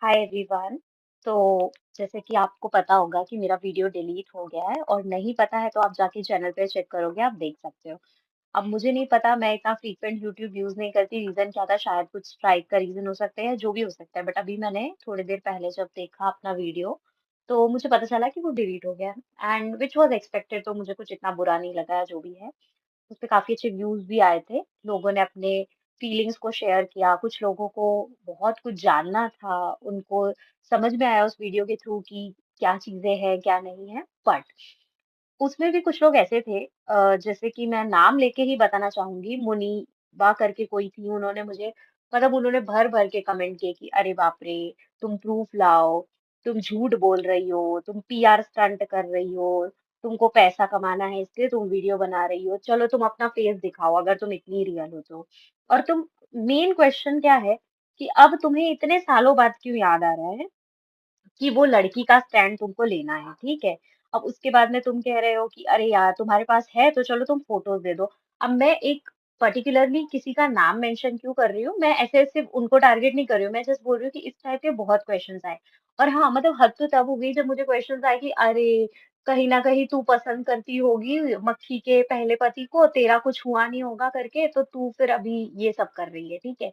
Hi everyone. तो जैसे कि आपको पता होगा कि मेरा वीडियो डिलीट हो गया है, और नहीं पता है तो आप जाके चैनल पे चेक करोगे, आप देख सकते हो। अब मुझे नहीं पता, मैं इतना फ्रीक्वेंट यूट्यूब यूज नहीं करती, रीजन क्या था, शायद कुछ स्ट्राइक का रीजन हो सकता है या जो भी हो सकता है, बट अभी मैंने थोड़ी देर पहले जब देखा अपना वीडियो, तो मुझे पता चला कि वो डिलीट हो गया। एंड विच वॉज एक्सपेक्टेड, तो मुझे कुछ इतना बुरा नहीं लगा, जो भी है। उसपे काफ़ी अच्छे व्यूज़ भी आए थे। लोगों ने अपने फीलिंग्स को शेयर किया, कुछ लोगों को बहुत कुछ जानना था, उनको समझ में आया उस वीडियो के थ्रू कि क्या चीज़ें हैं, क्या नहीं है। बट उसमें भी कुछ लोग ऐसे थे, जैसे कि मैं नाम लेके ही बताना चाहूँगी, मुनीबा करके कोई थी, उन्होंने मुझे मतलब उन्होंने भर-भर के कमेंट किए कि अरे बाप रे! तुम प्रूफ लाओ, तुम झूठ बोल रही हो, तुम पीआर स्टंट कर रही हो, तुमको पैसा कमाना है इसलिए तुम वीडियो बना रही हो, चलो तुम अपना फेस दिखाओ अगर तुम इतनी रियल हो तो। और तुम मेन क्वेश्चन क्या है कि अब तुम्हें इतने सालों बाद क्यों याद आ रहा है कि वो लड़की का स्टैंड तुमको लेना है, ठीक है? अब उसके बाद में तुम कह रहे हो कि अरे यार तुम्हारे पास है तो चलो तुम फोटोज़ दे दो। अब मैं एक पर्टिकुलरली किसी का नाम मेंशन क्यों कर रही हूँ? मैं ऐसे सिर्फ़ उनको टारगेट नहीं कर रही हूँ, मैं जस्ट बोल रही हूँ कि इस टाइप के बहुत क्वेश्चन्स आए। और हाँ, मतलब हद तो तब हो गई जब मुझे क्वेश्चन्स आए कि अरे! कहीं न कहीं तू पसंद करती होगी मक्खी के पहले पति को, तेरा कुछ हुआ नहीं होगा करके, तो तू फिर अभी ये सब कर रही है, ठीक है?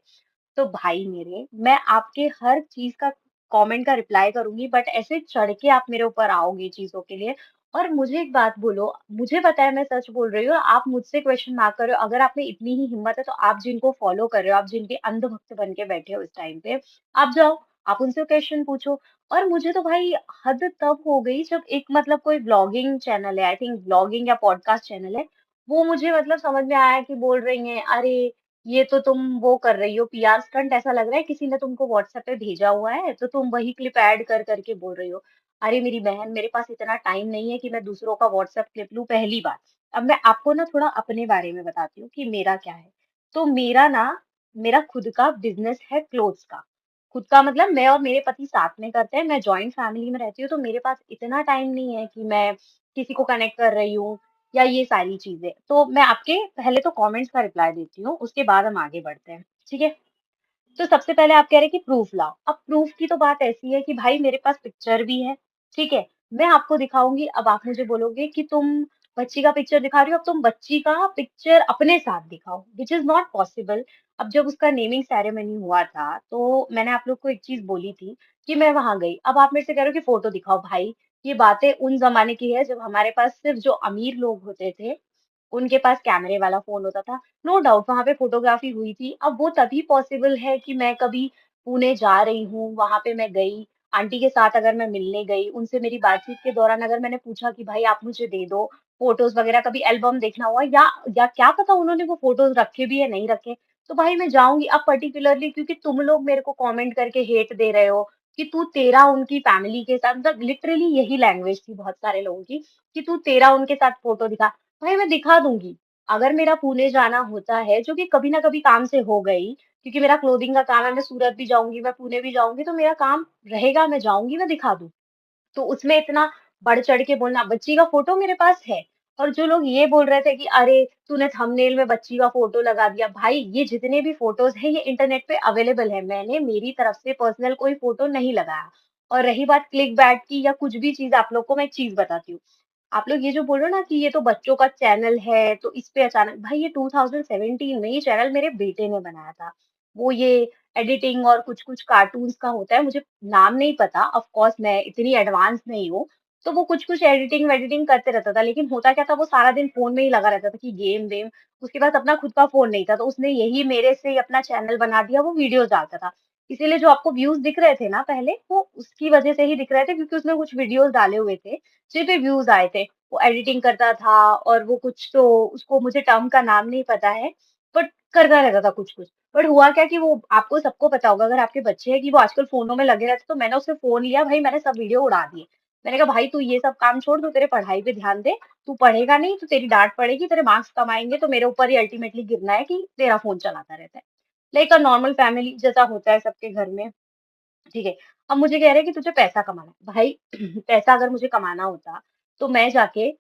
तो भाई मेरे, मैं आपके हर चीज़ का कमेंट का रिप्लाई करूँगी, बट ऐसे चढ़ के आप मेरे ऊपर आओगे चीज़ों के लिए। और मुझे एक बात बोलो, मुझे पता है मैं सच बोल रही हूँ, आप मुझसे क्वेश्चन ना करो, अगर आप में इतनी ही हिम्मत है तो आप जिनको फॉलो कर रहे हो, आप जिनके अंधभक्त बन के बैठे हो इस टाइम पे, आप जाओ, आप उनसे क्वेश्चन पूछो। और मुझे तो भाई हद तब हो गई जब एक मतलब कोई व्लॉगिंग चैनल है, आई थिंक व्लॉगिंग या पॉडकास्ट चैनल है, वो मुझे मतलब समझ में आया कि बोल रही हैं, "अरे! ये तो तुम वो कर रही हो पीआर स्टंट, ऐसा लग रहा है किसी ने तुमको व्हाट्सएप पे भेजा हुआ है, तो तुम वही क्लिप ऐड कर करके बोल रही हो।" अरे मेरी बहन, मेरे पास इतना टाइम नहीं है कि मैं दूसरों का व्हाट्सएप क्लिप लूँ, पहली बात। अब मैं आपको ना थोड़ा अपने बारे में बताती हूँ कि मेरा क्या है। तो मेरा खुद का बिज़नेस है क्लोथ्स का। खुद का मतलब मैं और मेरे पति साथ में करते हैं, मैं जॉइंट फैमिली में रहती हूँ, तो मेरे पास इतना टाइम नहीं है कि मैं किसी को कनेक्ट कर रही हूँ या ये सारी चीज़ें। तो मैं आपके पहले तो कमेंट्स का रिप्लाई देती हूँ, उसके बाद हम आगे बढ़ते हैं, ठीक है? तो सबसे पहले आप कह रहे हैं कि प्रूफ लाओ। अब प्रूफ की तो बात ऐसी है कि भाई मेरे पास पिक्चर भी है, ठीक है? मैं आपको दिखाऊँगी, अब आप मुझे बोलोगे कि तुम बच्ची का पिक्चर दिखा रही हो, अब तुम बच्ची का पिक्चर अपने साथ दिखाओ, व्हिच इज़ नॉट पॉसिबल। अब जब उसका नेमिंग सेरेमनी हुआ था, तो मैंने आप लोग को एक चीज़ बोली थी कि मैं वहाँ गई। अब आप मेरे से कह रहे हो कि फ़ोटो दिखाओ, भाई ये बातें उन ज़माने की है जब हमारे पास सिर्फ़ जो अमीर लोग होते थे, उनके पास कैमरे वाला फ़ोन होता था। नो डाउट वहाँ पे फ़ोटोग्राफ़ी हुई थी। अब वो तभी पॉसिबल है कि मैं कभी पुणे जा रही हूँ, वहाँ पे मैं गई, आंटी के साथ अगर मैं मिलने गई, उनसे मेरी बातचीत के दौरान अगर मैंने पूछा कि भाई आप मुझे दे दो, फ़ोटोज़ वग़ैरह कभी एल्बम देखना हुआ, या क्या पता उन्होंने वो फ़ोटोज़ रखे भी या नहीं रखे, तो भाई मैं जाऊँगी। अब पर्टिकुलरली क्योंकि तुम लोग मेरे को कमेंट करके हेट दे रहे हो कि तू तेरा उनकी फैमिली के साथ, मतलब लिटरली यही लैंग्वेज थी बहुत सारे लोगों की, कि तू तेरा उनके साथ फ़ोटो दिखा। भाई मैं दिखा दूँगी। अगर मेरा पुणे जाना होता है, जो कि कभी ना कभी काम से हो गई, क्योंकि मेरा क्लोथिंग का काम है, मैं सूरत भी जाऊँगी, मैं पुणे भी जाऊँगी, तो मेरा काम रहेगा, मैं जाऊँगी, मैं दिखा दूँ। तो उसमें इतना बढ़-चढ़ के बोलना, बच्ची का फ़ोटो मेरे पास है। और जो लोग ये बोल रहे थे कि अरे! तूने थंबनेल में बच्ची का फ़ोटो लगा दिया। भाई ये जितने भी फ़ोटोज़ हैं, ये इंटरनेट पे अवेलेबल है। मैंने मेरी तरफ से पर्सनल कोई फ़ोटो नहीं लगाया। और रही बात क्लिकबैट की या कुछ भी चीज़, आप लोग को मैं एक चीज़ बताती हूँ। आप लोग ये जो बोल रहे हो ना कि ये तो बच्चों का चैनल है, तो इस पे अचानक, भाई ये 2017 में ये चैनल मेरे बेटे ने बनाया था। वो ये एडिटिंग और कुछ-कुछ कार्टून्स का होता है, मुझे नाम नहीं पता, ऑफ कोर्स मैं इतनी एडवांस नहीं हूँ। तो वो कुछ-कुछ एडिटिंग-वेडिटिंग करते रहता था, लेकिन होता क्या था, वो सारा दिन फ़ोन में ही लगा रहता था कि गेम-वेम, उसके पास अपना खुद का फ़ोन नहीं था, तो उसने यही मेरे से ही अपना चैनल बना दिया, वो वीडियोज़ डालता था। इसीलिए जो आपको व्यूज़ दिख रहे थे ना पहले, वो उसकी वजह से ही दिख रहे थे, क्योंकि उसने कुछ वीडियोज़ डाले हुए थे, जिन पे व्यूज़ आए थे। वो एडिटिंग करता था और वो कुछ तो, उसको मुझे टर्म का नाम नहीं पता है, बट करता रहता था कुछ-कुछ। बट हुआ क्या कि वो, आपको सबको पता होगा अगर आपके बच्चे हैं, कि वो आजकल फ़ोनों में लगे रहते हैं, तो मैंने उससे फ़ोन लिया, भई मैंने सब वीडियो उड़ा दिए। मैंने कहा भाई तू ये सब काम छोड़, तू तेरे पढ़ाई पे ध्यान दे, तू पढ़ेगा नहीं तो तेरी डाँट पड़ेगी, तेरे मार्क्स कम आएँगे तो मेरे ऊपर ही अल्टीमेटली गिरना है कि तेरा फ़ोन चलाता रहता है। लाइक अ नॉर्मल फैमिली जैसा होता है सबके घर में। ठीक है। अब मुझे कह रहे हैं कि तुझे पैसा कमाना है। भाई पैसा अगर मुझे कमाना होता, तो मैं जाके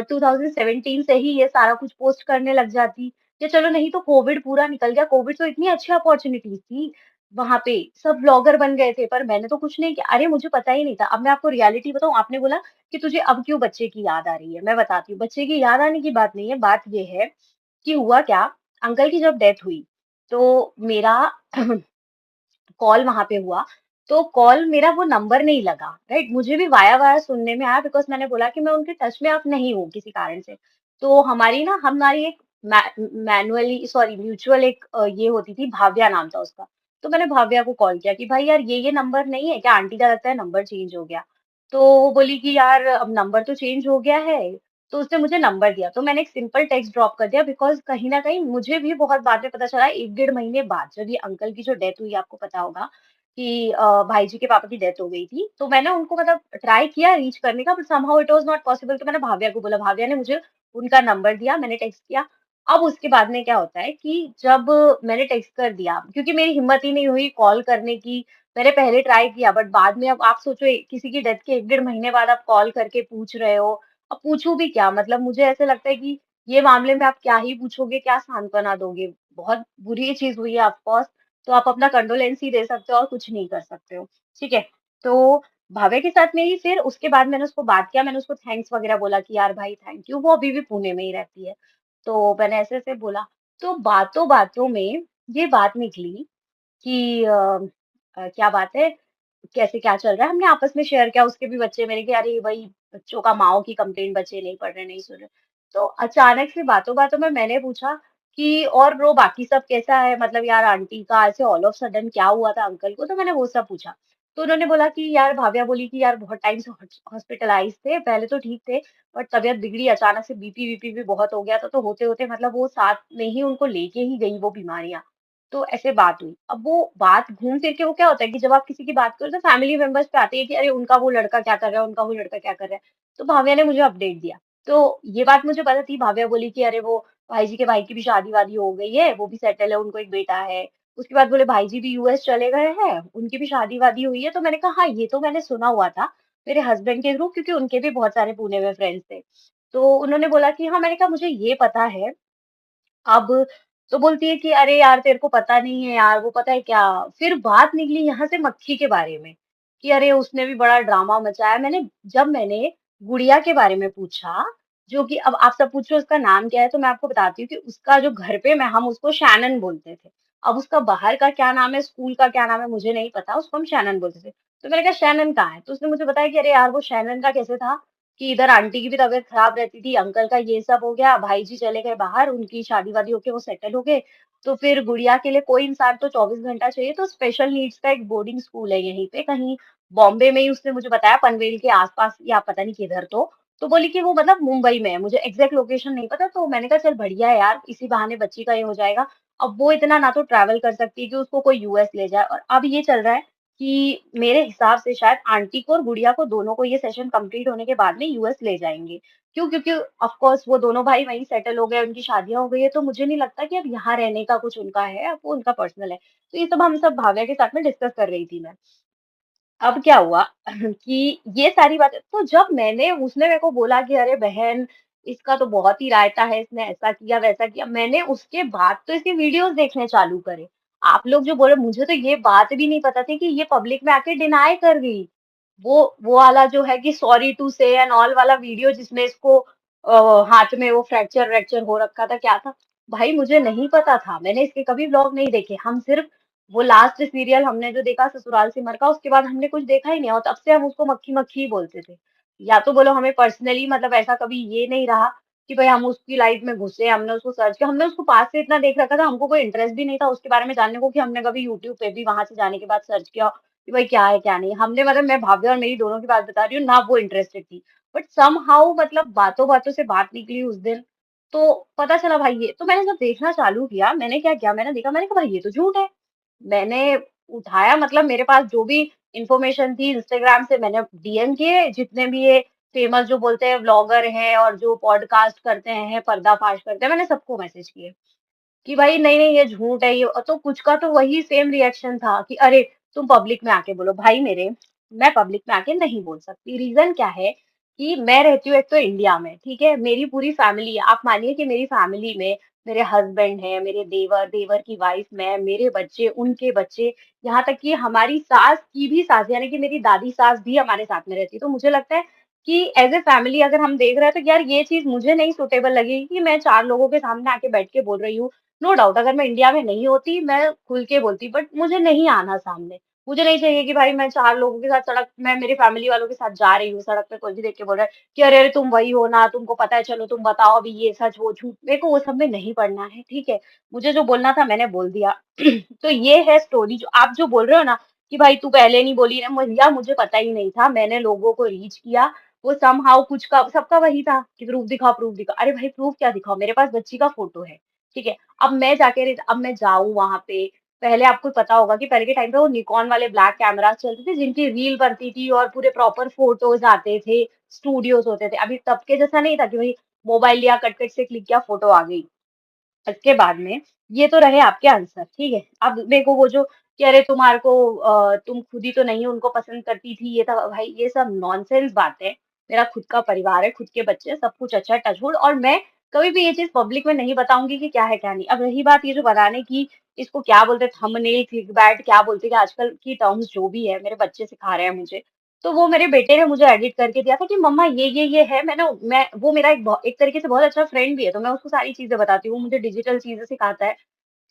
2017 से ही ये सारा कुछ पोस्ट करने लग जाती, या चलो नहीं तो कोविड पूरा निकल गया। कोविड तो इतनी अच्छी अपॉर्च्युनिटीज़ थी। वहाँ पे सब ब्लॉगर बन गए थे, पर मैंने तो कुछ नहीं किया। अरे मुझे पता ही नहीं था। अब मैं आपको रियलिटी बताऊँ, आपने बोला कि तुझे अब क्यों बच्चे की याद आ रही है? मैं बताती हूँ, बच्चे की याद आने की बात नहीं है, बात ये है कि हुआ क्या, अंकल की जब डेथ हुई, तो मेरा कॉल वहाँ पे हुआ, तो कॉल मेरा वो नंबर नहीं लगा, राइट? मुझे भी वाया-वाया सुनने में आया, बिकॉज़ मैंने बोला कि मैं उनके टच में अब नहीं हूँ किसी कारण से। तो हमारी एक मैनुअली सॉरी म्यूचुअल एक ये होती थी, भाव्या नाम था उसका। तो मैंने भाव्या को कॉल किया कि भाई यार ये नंबर नहीं है क्या? आंटी का लगता है नंबर चेंज हो गया। तो वो बोली कि यार अब नंबर तो चेंज हो गया है, तो उसने मुझे नंबर दिया। तो मैंने एक सिंपल टेक्स्ट ड्रॉप कर दिया, बिकॉज़ कहीं न कहीं मुझे भी बहुत बाद में पता चला 1 डेढ़ महीने बाद, जब ये अंकल की जो डेथ हुई, आपको पता होगा कि भाई जी के पापा की डेथ हो गई थी। तो मैंने उनको मतलब ट्राई किया रीच करने का, but somehow it was not possible. तो मैंने भाव्या को बोला, भाव्या ने मुझे उनका नंबर दिया, मैंने टेक्स्ट किया। अब उसके बाद में क्या होता है कि जब मैंने टेक्स्ट कर दिया, क्योंकि मेरी हिम्मत ही नहीं हुई कॉल करने की, मैंने पहले ट्राई किया, बट बाद में अब आप सोचो, किसी की डेथ के 1 डेढ़ महीने बाद आप कॉल करके पूछ रहे हो। अब पूछूँ भी क्या? मतलब मुझे ऐसे लगता है कि ये मामले में आप क्या ही पूछोगे, क्या सांत्वना दोगे? बहुत बुरी चीज़ हुई है ऑफ कोर्स, तो आप अपना कंडोलेंस ही दे सकते हो और कुछ नहीं कर सकते हो, ठीक है? तो भावे के साथ में ही फिर उसके बाद मैंने उसको बात किया, मैंने उसको थैंक्स वगैरह बोला कि यार भाई थैंक यू, वो अभी भी पुणे में ही रहती है। तो मैंने ऐसे-ऐसे बोला, तो बातों-बातों में ये बात निकली कि क्या बात है, कैसे क्या चल रहा है, हमने आपस में शेयर किया, उसके भी बच्चे मेरे कि अरे वही बच्चों का माँओं की कंप्लेंट, बच्चे नहीं पढ़ रहे, नहीं सुन रहे। तो अचानक से बातों-बातों में मैंने पूछा कि और ब्रो बाकी सब कैसा है? मतलब यार आंटी का ऐसे ऑल ऑफ सडन क्या हुआ था अंकल को? तो मैंने वो सब पूछा। तो उन्होंने बोला कि यार भाव्या बोली कि यार बहुत टाइम से हॉस्पिटलाइज़ थे, पहले तो ठीक थे, बट तबीयत बिगड़ी अचानक से, बीपी-वीपी भी बहुत हो गया था, तो होते-होते मतलब वो साथ में ही उनको लेके ही गई वो बीमारियाँ। तो ऐसे बात हुई। अब वो बात घूम फिर के वो क्या होता है कि जब आप किसी की बात करो तो फैमिली मेंबर्स पे आती है कि अरे उनका वो लड़का क्या कर रहा है, उनका वो लड़का क्या कर रहा है। तो भाव्या ने मुझे अपडेट दिया। तो ये बात मुझे पता थी, भाव्या बोली कि अरे वो भाई जी के भाई की भी शादी-वादी हो गई है, वो भी सेटल है, उनको एक बेटा है। उसके बाद बोले भाई जी भी यूएस चले गए हैं, उनकी भी शादी-वादी हुई है। तो मैंने कहा हाँ, ये तो मैंने सुना हुआ था मेरे हस्बैंड के थ्रू, क्योंकि उनके भी बहुत सारे पुणे में फ्रेंड्स थे। तो उन्होंने बोला कि हाँ, मैंने कहा मुझे ये पता है। अब तो बोलती है कि अरे यार तेरे को पता नहीं है यार, वो पता है क्या, फिर बात निकली यहाँ से मक्खी के बारे में कि अरे उसने भी बड़ा ड्रामा मचाया। मैंने गुड़िया के बारे में पूछा, जो कि अब आप सब पूछ रहे हो उसका नाम क्या है, तो मैं आपको बताती हूँ कि उसका जो घर पे मैं हम उसको शैनन बोलते थे। अब उसका बाहर का क्या नाम है, स्कूल का क्या नाम है, मुझे नहीं पता, उसको हम शैनन बोलते थे। तो मैंने कहा शैनन कहाँ है? तो उसने मुझे बताया कि अरे यार वो शैनन का कैसे था कि इधर आंटी की भी तबीयत खराब रहती थी, अंकल का ये सब हो गया, भाई जी चले गए बाहर, उनकी शादी-वादी होके वो सेटल हो गए। तो फिर गुड़िया के लिए कोई इंसान तो 24 घंटा चाहिए, तो स्पेशल नीड्स का एक बोर्डिंग स्कूल है यहीं पे कहीं बॉम्बे में ही, उसने मुझे बताया पनवेल के आस-पास या पता नहीं किधर तो बोली कि वो मतलब मुंबई में है, मुझे एग्ज़ैक्ट लोकेशन नहीं पता। तो मैंने कहा चल बढ़िया है यार, इसी बहाने बच्ची का ये हो जाएगा। अब वो इतना ना तो ट्रैवल कर सकती है कि उसको कोई यूएस ले जाए, और अब ये चल रहा है कि मेरे हिसाब से शायद आंटी को और गुड़िया को दोनों को ये सेशन कंप्लीट होने के बाद में यूएस ले जाएँगे। क्यों? क्योंकि ऑफ कोर्स वो दोनों भाई वहीं सेटल हो गए, उनकी शादियाँ हो गई है, तो मुझे नहीं लगता कि अब यहाँ रहने का कुछ उनका है, अब वो उनका पर्सनल है। तो ये सब हम सब भावना के साथ में डिस्कस कर रही थी मैं। अब क्या हुआ कि ये सारी बातें, तो जब मैंने उसने मेरे को बोला कि अरे बहन, इसका तो बहुत ही रायता है, इसने ऐसा किया वैसा किया, मैंने उसके बाद तो इसके वीडियोस देखने चालू करे। आप लोग जो बोले, मुझे तो ये बात भी नहीं पता थी कि ये पब्लिक में आके डिनाई कर गई। वो वाला जो है कि सॉरी टू से एंड ऑल वाला वीडियो, जिसमें इसको हाथ में वो फ्रैक्चर व्रैक्चर हो रखा था, क्या था? भाई मुझे नहीं पता था, मैंने इसके कभी व्लॉग नहीं देखे। हम सिर्फ वो लास्ट सीरियल हमने जो देखा ससुराल सिमर का, उसके बाद हमने कुछ देखा ही नहीं, और तब से हम उसको मक्खी-मक्खी ही बोलते थे। या तो बोलो हमें पर्सनली मतलब ऐसा कभी ये नहीं रहा कि भाई हम उसकी लाइफ में घुसे, हमने उसको सर्च किया, हमने उसको पास से इतना देख रखा था, हमको कोई इंटरेस्ट भी नहीं था उसके बारे में जानने को कि हमने कभी यूट्यूब पे भी वहाँ से जाने के बाद सर्च किया कि भाई क्या है क्या नहीं। हमने मतलब मैं भाभी और मेरी दोनों की बात बता रही हूँ, ना वो इंटरेस्टेड थी। बट समहाउ मतलब बातों-बातों से बात निकली उस दिन, तो पता चला भाई ये, तो मैंने जब देखना चालू किया, मैंने क्या किया, मैंने देखा, मैंने कहा भाई ये तो झूठ है। मैंने उठाया, मतलब मेरे पास जो भी इन्फॉर्मेशन थी इंस्टाग्राम से मैंने डीएम किए, जितने भी ये फेमस जो बोलते हैं व्लॉगर हैं और जो पॉडकास्ट करते हैं, पर्दाफाश करते हैं, मैंने सबको मैसेज किए। कि भाई नहीं, नहीं ये झूठ है ये, तो कुछ का तो वही सेम रिएक्शन था कि अरे तुम पब्लिक में आके बोलो। भाई मेरे, मैं पब्लिक में आके नहीं बोल सकती। रीज़न क्या है कि मैं रहती हूँ एक तो इंडिया में, ठीक है? मेरी पूरी फैमिली है। आप मानिए कि मेरी फैमिली में मेरे हस्बैंड हैं, मेरे देवर, देवर की वाइफ, मैं, मेरे बच्चे, उनके बच्चे, यहाँ तक कि हमारी सास की भी सास, यानी कि मेरी दादी सास भी हमारे साथ में रहती है। तो मुझे लगता है कि एज़ अ फैमिली अगर हम देख रहे हैं तो यार ये चीज़ मुझे नहीं सूटेबल लगेगी कि मैं 4 लोगों के सामने आके बैठ के बोल रही हूँ। नो डाउट अगर मैं इंडिया में नहीं होती, मैं खुल के बोलती, बट मुझे नहीं आना सामने। मुझे नहीं चाहिए कि भाई मैं 4 लोगों के साथ सड़क मैं मेरी फैमिली वालों के साथ जा रही हूँ, सड़क पे कोई भी देख के बोल रहा है कि अरे, अरे तुम वही हो ना, तुमको पता है, चलो तुम बताओ अभी ये सच वो झूठ। मेरे को वो सब में नहीं पड़ना है, ठीक है? मुझे जो बोलना था मैंने बोल दिया। तो ये है स्टोरी जो आप जो बोल रहे हो ना कि भाई तू पहले नहीं बोली ना, या मुझे पता ही नहीं था, मैंने लोगों को रीच किया, वो समहाउ कुछ का सबका वही था कि प्रूफ दिखाओ, प्रूफ दिखाओ। अरे भाई प्रूफ क्या दिखाओ, मेरे पास बच्ची का फोटो है, ठीक है? अब मैं जाऊँ वहाँ पे, पहले आपको पता होगा कि पहले के टाइम पे वो निकॉन वाले ब्लैक कैमरास चलते थे जिनकी रील बनती थी और पूरे प्रॉपर फोटोज आते थे, स्टूडियोज होते थे। अभी तब के जैसा नहीं था कि भाई मोबाइल लिया, कट-कट से क्लिक किया, फोटो आ गई। इसके बाद में ये तो रहे आपके आंसर, ठीक है? अब मेरे को वो जो कि अरे तुम्हारे को तुम खुद ही तो नहीं उनको पसंद करती थी, ये था भाई ये सब नॉनसेंस बात है। मेरा खुद का परिवार है, खुद के बच्चे हैं, सब कुछ अच्छा है, टच वुड। और मैं कभी भी ये चीज़ पब्लिक में नहीं बताऊँगी कि क्या है, क्या नहीं। अब रही बात ये जो बनाने की, इसको क्या बोलते हैं, थंबनेल, क्लिकबैट क्या बोलते हैं कि आजकल की टर्म्स जो भी है, मेरे बच्चे सिखा रहे हैं मुझे। तो वो मेरे बेटे ने मुझे एडिट करके दिया था कि मम्मा ये है। मैं वो मेरा एक तरीके से बहुत अच्छा फ्रेंड भी है, तो मैं उसको सारी चीज़ें बताती हूँ, मुझे डिजिटल चीज़ें सिखाता है।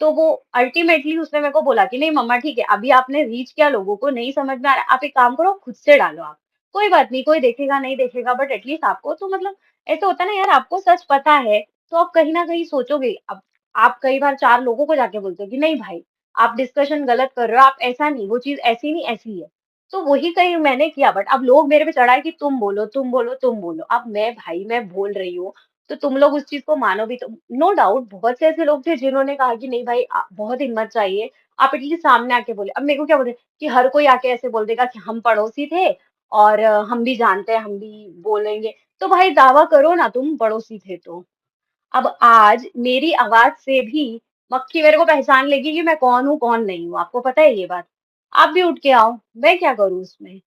तो वो अल्टीमेटली उसने मेरे को बोला कि नहीं मम्मा ठीक है, अभी आपने रीच किया लोगों को, नहीं समझ में आ रहा है, आप एक काम करो खुद से डालो आप। कोई बात नहीं, कोई देखेगा नहीं देखेगा, बट एटलीस्ट आपको तो मतलब ऐसा होता है ना यार, आपको सच पता है, तो आप कहीं न कहीं सोचोगे। अब आप कई बार 4 लोगों को जाके बोलते हो कि नहीं भाई, आप डिस्कशन गलत कर रहे हो, आप ऐसा नहीं, वो चीज़ ऐसी नहीं ऐसी है। तो वही कहीं मैंने किया, बट अब लोग मेरे पे चढ़ा है कि तुम बोलो, तुम बोलो, तुम बोलो। अब मैं बोल रही हूँ, तो तुम लोग उस चीज़ को मानो भी तो। नो डाउट बहुत से ऐसे लोग थे जिन्होंने कहा कि नहीं भाई बहुत हिम्मत चाहिए, आप एटलीस्ट सामने आके बोले। अब मेरे को क्या बोले कि हर कोई आके ऐसे बोल देगा कि हम पड़ोसी थे और हम भी जानते हैं, हम भी बोलेंगे। तो भाई दावा करो ना तुम पड़ोसी थे तो। अब आज मेरी आवाज़ से भी मक्खी मेरे को पहचान लेगी कि मैं कौन हूँ, कौन नहीं हूँ। आपको पता है ये बात? आप भी उठ के आओ, मैं क्या करूँ उसमें?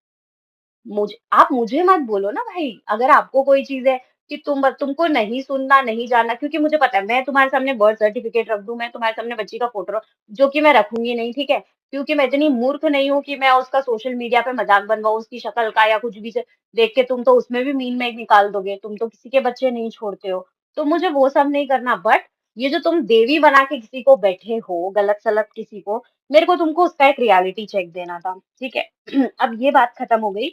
आप मुझे मत बोलो ना भाई, अगर आपको कोई चीज़ है कि तुमको नहीं सुनना, नहीं जानना, क्योंकि मुझे पता है मैं तुम्हारे सामने बर्थ सर्टिफिकेट रख दूँ, मैं तुम्हारे सामने बच्ची का फ़ोटो जो कि मैं रखूँगी नहीं, ठीक है? क्योंकि मैं इतनी मूर्ख नहीं हूँ कि मैं उसका सोशल मीडिया पे मज़ाक बनवाऊँ उसकी शक्ल का या कुछ भी से देख के तुम तो उसमें भी मीन मेक निकाल दोगे, तुम तो किसी के बच्चे नहीं छोड़ते हो। तो मुझे वो सब नहीं करना, बट ये जो तुम देवी बना के किसी को बैठे हो, गलत-सलत किसी को, मेरे को तुमको उसका एक रियलिटी चेक देना था, ठीक है? अब ये बात खत्म हो गई।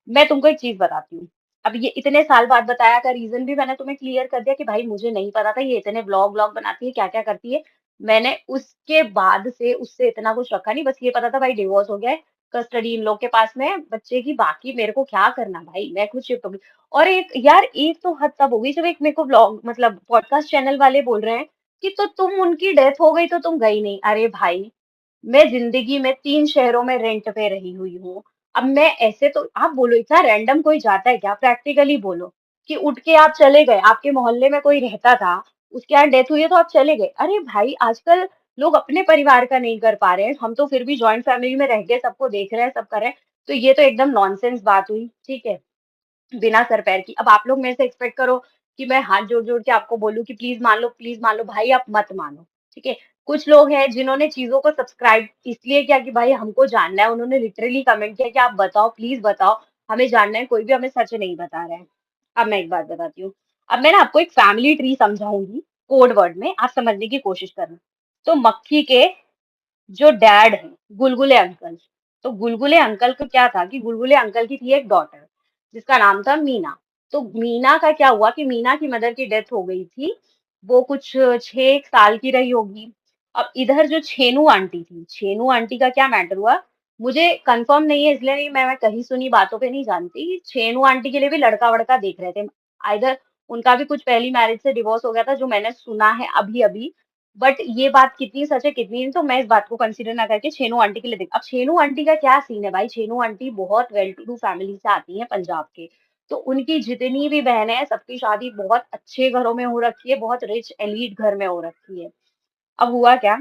मैं तुमको एक चीज़ बताती हूँ। अब ये इतने साल बाद बताया का रीज़न भी मैंने तुम्हें क्लियर कर दिया कि भाई मुझे नहीं पता था ये इतने व्लॉग बनाती है, क्या-क्या करती है। मैंने उसके बाद से उससे इतना कुछ रखा नहीं, बस ये पता था भाई डिवोर्स हो गया है, कस्टडी इन लोग के पास में है बच्चे की, बाकी मेरे को क्या करना भाई, मैं खुद शिफ्ट हो गई। और एक यार एक तो हद तब हो गई जब एक मेरे को व्लॉग मतलब पॉडकास्ट चैनल वाले बोल रहे हैं कि तो तुम उनकी डेथ हो गई तो तुम गई नहीं। अरे भाई मैं ज़िंदगी में 3 शहरों में रेंट पे रही हुई हूँ। अब मैं ऐसे तो आप बोलो इतना रैंडम कोई जाता है क्या? प्रैक्टिकली बोलो कि उठ के आप चले गए, आपके मोहल्ले में कोई रहता था, उसके यहाँ डेथ हुई है तो आप चले गए। अरे भाई आजकल लोग अपने परिवार का नहीं कर पा रहे हैं, हम तो फिर भी जॉइंट फैमिली में रह के सबको देख रहे हैं, सब कर रहे हैं। तो ये तो एकदम नॉनसेंस बात हुई, ठीक है? बिना सर पैर की। अब आप लोग मेरे से एक्सपेक्ट करो कि मैं हाथ जोड़-जोड़ के आपको बोलूँ कि प्लीज़ मान लो, भाई आप मत मानो, ठीक है? कुछ लोग हैं जिन्होंने चीज़ों को सब्सक्राइब इसलिए किया कि भाई हमको जानना है, उन्होंने लिटरली कमेंट किया कि आप बताओ, प्लीज़ बताओ, हमें जानना है, कोई भी हमें सच नहीं बता रहा है। अब मैं एक बात बताती हूँ, अब मैं ना आपको एक फैमिली ट्री समझाऊँगी, कोड वर्ड में, आप समझने की कोशिश करना। तो मक्खी के जो डैड हैं, गुलगुले अंकल। तो गुलगुले अंकल का क्या था कि गुलगुले अंकल की थी एक डॉटर, जिसका नाम था मीना। तो मीना का क्या हुआ कि मीना की मदर की डेथ हो गई थी। वो कुछ 6 साल की रही होगी। अब इधर जो छेनू आंटी थी, छेनू आंटी का क्या मैटर हुआ, मुझे कन्फर्म नहीं है इसलिए नहीं मैं कहीं सुनी बातों पे नहीं जानती। छेनू आंटी के लिए भी लड़का-वड़का देख रहे थे। आइदर उनका भी कुछ पहली मैरिज से डिवोर्स हो गया था जो मैंने सुना है अभी-अभी। बट ये बात कितनी सच है कितनी नहीं तो मैं इस बात को कंसीडर ना करके छेनू आंटी के लिए देख अब छेनू आंटी का क्या सीन है भाई छेनू आंटी बहुत वेल टू डू फैमिली से आती हैं पंजाब के तो उनकी जितनी भी बहनें हैं सबकी शादी बहुत अच्छे घरों में हो रखी है बहुत रिच एलीट घर में हो रखी है अब हुआ क्या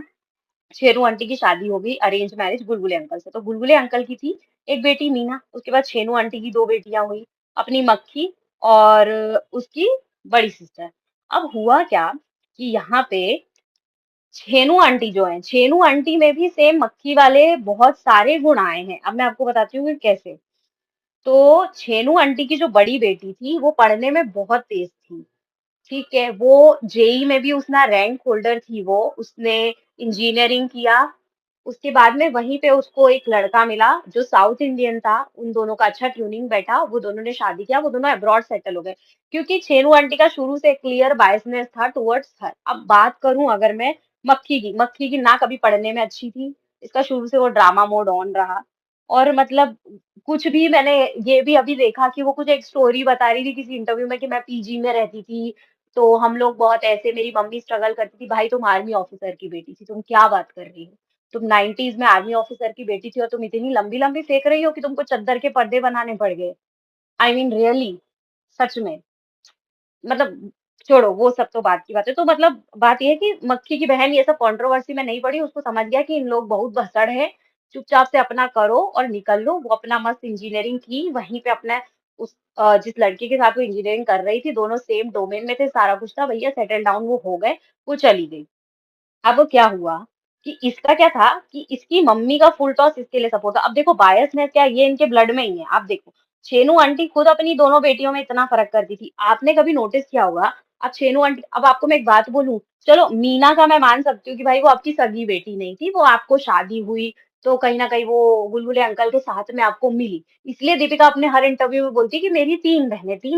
छेनू आंटी की शादी हो गई अरेंज मैरिज गुलगुले अंकल से तो गुलगुले अंकल की थी एक बेटी मीना उसके बाद छेनू आंटी की दो बेटियां हुई अपनी मक्खी और उसकी बड़ी सिस्टर अब हुआ क्या कि यहाँ पे छेनू आंटी जो है, छेनू आंटी में भी सेम मक्खी वाले बहुत सारे गुण आए हैं। अब मैं आपको बताती हूँ कि कैसे। तो छेनू आंटी की जो बड़ी बेटी थी, वो पढ़ने में बहुत तेज थी। ठीक है, वो जेई में भी उसना रैंक होल्डर थी वो, उसने इंजीनियरिंग किया। उसके बाद में वहीं पे उसको एक लड़का मिला जो साउथ इंडियन था, उन दोनों का अच्छा ट्यूनिंग बैठा, वो दोनों ने शादी किया, वो दोनों अब्रॉड सेटल हो गए। क्योंकि छेनू आंटी का शुरू से क्लियर बायसनेस था टुवर्ड्स हर। अब बात करूं अगर मैं मक्खी की ना कभी पढ़ने में अच्छी थी, इसका शुरू से वो ड्रामा मोड ऑन रहा। और मतलब कुछ भी मैंने ये भी अभी देखा कि वो कुछ एक स्टोरी बता रही थी किसी इंटरव्यू में कि मैं पीजी में रहती थी, तो हम लोग बहुत ऐसे, मेरी मम्मी स्ट्रगल करती थी। भाई तुम आर्मी ऑफिसर की बेटी थी, तुम क्या बात कर रही हो? तुम 90s में आर्मी ऑफिसर की बेटी थी और तुम इतनी लंबी-लंबी फेंक रही हो कि तुमको चद्दर के पर्दे बनाने पड़ गए। आई मीन रियली, सच में। मतलब छोड़ो वो सब तो बात की बात है। तो मतलब बात ये है कि मक्खी की बहन ये सब कंट्रोवर्सी में नहीं पड़ी, उसको समझ गया कि इन लोग बहुत भसड़ है, चुपचाप से अपना करो और निकल लो। वो अपना मस्त इंजीनियरिंग की, वहीं पे अपना उस जिस लड़के के साथ वो इंजीनियरिंग कर रही थी, दोनों सेम डोमेन में थे, सारा कुछ था, भैया सेटल डाउन वो हो गए, वो चली गई। अब क्या हुआ कि इसका क्या था कि इसकी मम्मी का फुल टॉस इसके लिए सपोर्ट था। अब देखो बायसनेस क्या है, ये इनके ब्लड में ही है। आप देखो, छेनू आंटी खुद अपनी दोनों बेटियों में इतना फर्क करती थी। आपने कभी नोटिस किया होगा? अब छेनू आंटी, अब आपको मैं एक बात बोलूं, चलो मीना का मैं मान सकती हूँ कि भाई वो आपकी सगी बेटी नहीं थी, वो आपको शादी हुई तो कहीं ना कहीं वो गुलगुले अंकल के साथ में आपको मिली, इसलिए दीपिका अपने हर इंटरव्यू में बोलती है कि मेरी तीन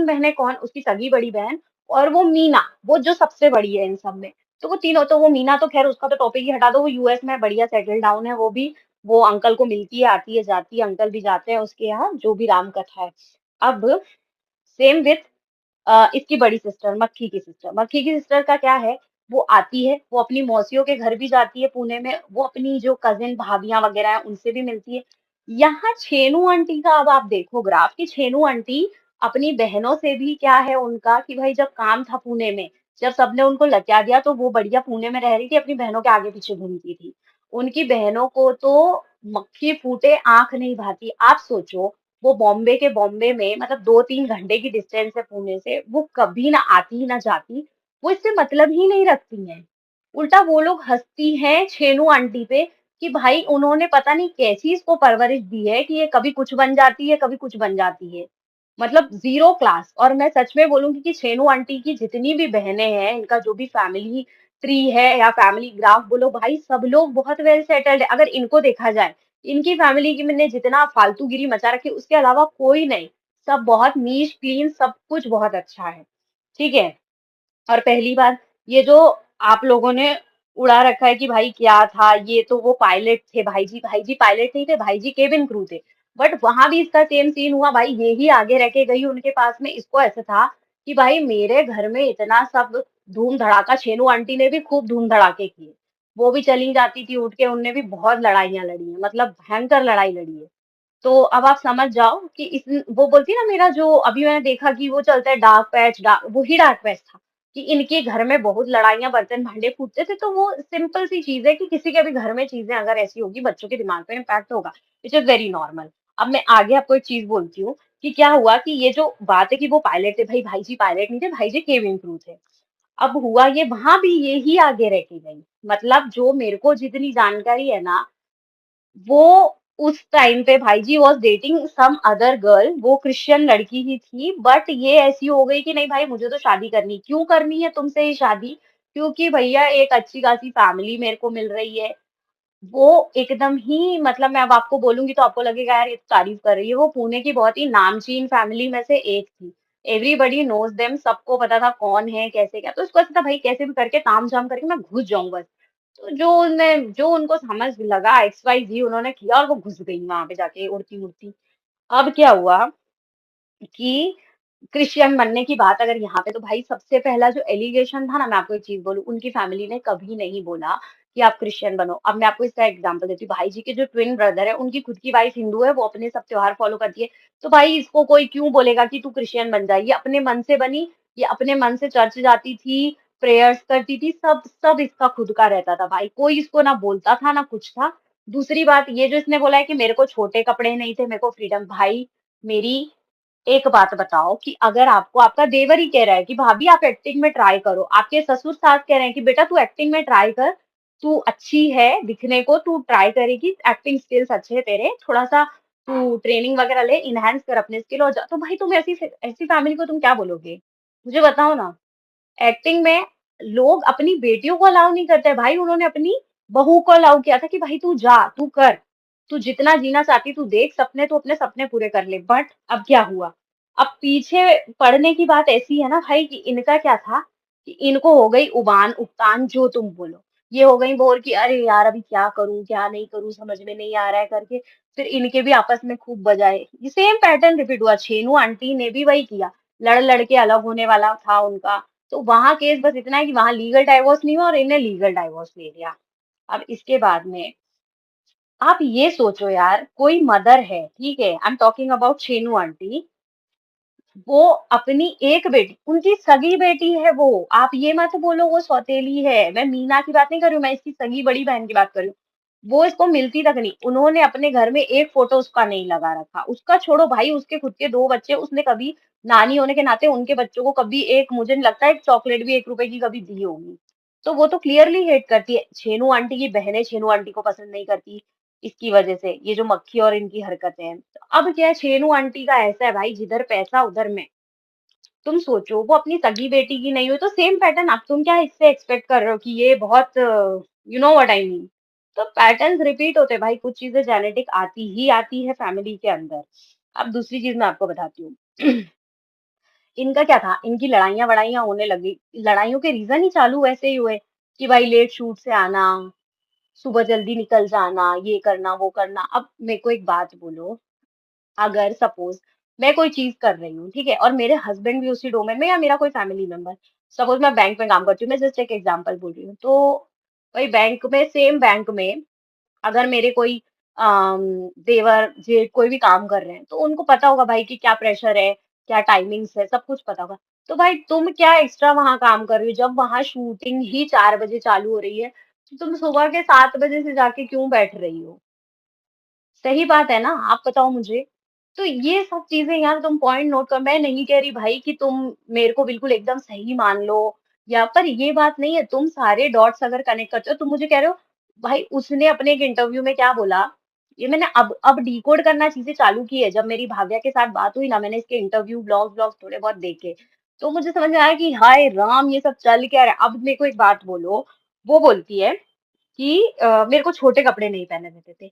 बहनें कौन, उसकी सगी बड़ी बहन और वो मीना, वो जो सबसे बड़ी है इन सब में। तो वो तीनों, तो वो मीना तो खैर उसका तो टॉपिक ही हटा दो, वो यूएस में बढ़िया सेटल डाउन है वो भी। वो अंकल को मिलती है, आती है, जाती है, अंकल भी जाते हैं उसके यहाँ, जो भी राम कथा है। अब सेम विथ इसकी बड़ी सिस्टर, मक्खी की सिस्टर का क्या है, वो आती है, वो अपनी मौसियों के घर भी जाती है पुणे में, वो अपनी जो कजिन भाभियां वगैरह हैं उनसे भी मिलती है। यहाँ छेनू आंटी का अब आप देखो ग्राफ कि छेनू आंटी अपनी बहनों से भी क्या है उनका कि भाई जब काम था पुणे में, जब सबने उनको लत्या दिया तो वो बढ़िया पुणे में रह रही थी, अपनी बहनों के आगे पीछे घूमती थी। उनकी बहनों को तो मक्खी फूटे आंख नहीं भाती। आप सोचो, वो बॉम्बे में मतलब 2-3 घंटे की डिस्टेंस है पुणे से, वो कभी ना आती ना जाती, वो इससे मतलब ही नहीं रखती हैं। उल्टा वो लोग हंसती हैं छेनू आंटी पे कि भाई उन्होंने पता नहीं कैसी इसको परवरिश दी है कि ये कभी कुछ बन जाती है, कभी कुछ बन जाती है। मतलब ज़ीरो क्लास। और मैं सच में बोलूँगी कि छेनू आंटी की जितनी भी बहनें हैं, इनका जो भी फैमिली ट्री है या फैमिली ग्राफ बोलो, भाई सब लोग बहुत वेल सेटल्ड है। अगर इनको देखा जाए, इनकी फैमिली की मैंने जितना फालतूगिरी मचा रखी है, उसके अलावा कोई नहीं। सब बहुत नीट, क्लीन, सब कुछ बहुत अच्छा है। ठीक है? और पहली बार ये जो आप लोगों ने उड़ा रखा है कि भाई क्या था, ये तो वो पायलट थे, भाई जी पायलट नहीं थे, भाई जी केबिन क्रू थे। बट वहां भी इसका सेम सीन हुआ, भाई ये ही आगे रह के गई उनके पास में। इसको ऐसा था कि भाई मेरे घर में इतना सब धूम धड़ाका, छेनू आंटी ने भी खूब धूम धड़ाके किए। वो भी चली जाती थी उठ के, उनने भी बहुत लड़ाइयां लड़ी है, मतलब भयंकर लड़ाई लड़ी है। तो अब आप समझ जाओ कि इस, वो बोलती है ना, मेरा जो अभी मैंने देखा कि वो चलता है डार्क पैच, वो ही डार्क पैच था कि इनके घर में बहुत लड़ाइयाँ, बर्तन भांडे फूटते थे। तो वो सिंपल सी चीज़ है कि किसी के भी घर में चीज़ें अगर ऐसी होगी, बच्चों के दिमाग पे इम्पैक्ट होगा। It is very normal. अब मैं आगे आपको एक चीज़ बोलती हूँ कि क्या हुआ कि ये जो बात है कि वो पायलट थे, भाई जी पायलट नहीं थे, भाई जी केबिन क्रू थे। अब हुआ ये, वहां भी ये ही आगे रह के गई। मतलब जो मेरे को जितनी जानकारी है ना, वो उस टाइम पे भाई जी was dating some other girl, वो क्रिश्चियन लड़की ही थी, बट ये ऐसी हो गई कि नहीं भाई मुझे तो शादी करनी, क्यों करनी है तुमसे ये शादी? क्योंकि भैया एक अच्छी खासी फैमिली मेरे को मिल रही है। वो एकदम ही, मतलब मैं अब आपको बोलूंगी तो आपको लगेगा यार ये तो तारीफ कर रही है, वो पुणे की बहुत ही नामचीन फैमिली में से एक थी। एवरीबडी नोज देम, सबको पता था कौन है कैसे क्या। तो इसको ऐसा था भाई कैसे भी करके ताम झाम करके मैं घुस जाऊं बस। तो जो उनको समझ लगा एक्स वाई जी उन्होंने किया और वो घुस गई वहां पे जाके उड़ती उड़ती। अब क्या हुआ कि क्रिश्चियन बनने की बात अगर यहाँ पे, तो भाई सबसे पहला जो एलिगेशन था ना, मैं आपको एक चीज बोलूं, उनकी फैमिली ने कभी नहीं बोला कि आप क्रिश्चियन बनो। अब मैं आपको इसका एग्जांपल देती हूँ, भाई जी के जो ट्विन ब्रदर है, उनकी खुद की वाइफ हिंदू है, वो अपने सब त्योहार फॉलो करती है। तो भाई इसको कोई क्यों बोलेगा कि तू क्रिश्चियन बन जा? ये अपने मन से बनी, ये अपने मन से चर्च जाती थी, प्रेयर्स करती थी, सब सब इसका खुद का रहता था भाई, कोई इसको ना बोलता था ना कुछ था। दूसरी बात ये जो इसने बोला है कि मेरे को छोटे कपड़े नहीं थे, मेरे को फ्रीडम, भाई मेरी एक बात बताओ कि अगर आपको आपका देवर ही कह रहा है कि भाभी आप एक्टिंग में ट्राई करो, आपके ससुर सास कह रहे हैं कि बेटा तू एक्टिंग में ट्राई कर, तू अच्छी है दिखने को, तू ट्राई करेगी, एक्टिंग स्किल्स अच्छे हैं तेरे, थोड़ा सा तू ट्रेनिंग वगैरह ले, इनहेंस कर अपने स्किल और जा, तो भाई तुम ऐसी ऐसी फैमिली को तुम क्या बोलोगे? मुझे बताओ ना। एक्टिंग में लोग अपनी बेटियों को अलाउ नहीं करते भाई, उन्होंने अपनी बहू को अलाउ किया था कि भाई तू जा, तू कर, तू जितना जीना चाहती तू देख सपने, तू अपने सपने पूरे कर ले। बट अब क्या हुआ? अब पीछे पड़ने की बात ऐसी है ना भाई कि इनका क्या था कि इनको हो गई उबान उबतान, जो तुम बोलो। ये हो गई बोर कि अरे यार अभी क्या करूं क्या नहीं करूं समझ में नहीं आ रहा है करके, फिर इनके भी आपस में खूब बजाए। ये सेम पैटर्न रिपीट हुआ, छेनू आंटी ने भी वही किया, लड़ लड़ के अलग होने वाला था उनका। तो वहां केस बस इतना है कि वहां लीगल डाइवोर्स नहीं हुआ और इन्हें लीगल डाइवोर्स ले लिया। अब इसके बाद में आप ये सोचो यार, कोई मदर है, ठीक है, I am talking about Chhenu aunty, वो अपनी एक बेटी, उनकी सगी बेटी है वो, आप ये मत बोलो वो सौतेली है, मैं मीना की बात नहीं कर रही हूँ, मैं इसकी सगी बड़ी बहन की बात कर रही हूँ। वो इसको मिलती तक नहीं, उन्होंने अपने घर में एक फोटो उसका नहीं लगा रखा, उसका छोड़ो भाई, उसके खुद के 2 बच्चे, उसने कभी नानी होने के नाते उनके बच्चों को कभी एक, मुझे नहीं लगता एक चॉकलेट भी 1 रुपए की कभी दी होगी। तो वो तो क्लियरली हेट करती है, छेनू आंटी की बहनें छेनू आंटी को पसंद नहीं करती, इसकी वजह से ये जो मक्खी और इनकी हरकतें हैं। तो अब क्या है, छेनू आंटी का ऐसा है भाई, जिधर पैसा उधर मैं। तुम सोचो वो अपनी सगी बेटी की नहीं हुई तो सेम पैटर्न, अब तुम क्या इससे एक्सपेक्ट कर रहे हो कि ये बहुत, you know what I mean. तो पैटर्न्स रिपीट होते हैं भाई, कुछ चीजें जेनेटिक आती ही आती है फैमिली के अंदर। अब दूसरी चीज मैं आपको बताती हूँ। इनका क्या था, इनकी लड़ाइयाँ वड़ाइयाँ होने लगी, लड़ाइयों के रीजन ही चालू वैसे ही हुए कि भाई लेट शूट से आना, सुबह जल्दी निकल जाना, ये करना वो करना। अब मेरे को एक बात बोलो, अगर सपोज मैं कोई चीज कर रही हूँ, ठीक है, और मेरे हस्बैंड भी उसी डोमेन में या मेरा कोई फैमिली मेंबर, सपोज मैं बैंक में काम करती हूँ, मैं जस्ट एक एग्जांपल बोल रही हूँ, तो भाई बैंक में, सेम बैंक में अगर मेरे कोई देवर जेठ कोई भी काम कर रहे हैं, तो उनको पता होगा भाई कि क्या प्रेशर है, क्या टाइमिंग्स है, सब कुछ पता होगा। तो भाई तुम क्या एक्स्ट्रा वहां काम कर रही हो, जब वहां शूटिंग ही 4 बजे चालू हो रही है, तो तुम सुबह के 7 बजे से जाके क्यों बैठ रही हो? सही बात है ना? आप बताओ मुझे। तो ये सब चीज़ें यार तुम पॉइंट नोट कर, मैं नहीं कह रही भाई कि तुम मेरे को बिल्कुल एकदम सही मान लो, या पर ये बात नहीं है, तुम सारे डॉट्स अगर कनेक्ट करते हो, तुम मुझे कह रहे हो भाई उसने अपने एक इंटरव्यू में क्या बोला, ये मैंने अब डिकोड करना चीज़ें चालू की है, जब मेरी भाग्या के साथ बात हुई ना, मैंने इसके इंटरव्यू ब्लॉग्स थोड़े बहुत देखे, तो मुझे समझ में आया कि हाय राम! ये सब चल क्या रहा है। अब मेरे को एक बात बोलो, वो बोलती है कि मेरे को छोटे कपड़े नहीं पहनने देते थे।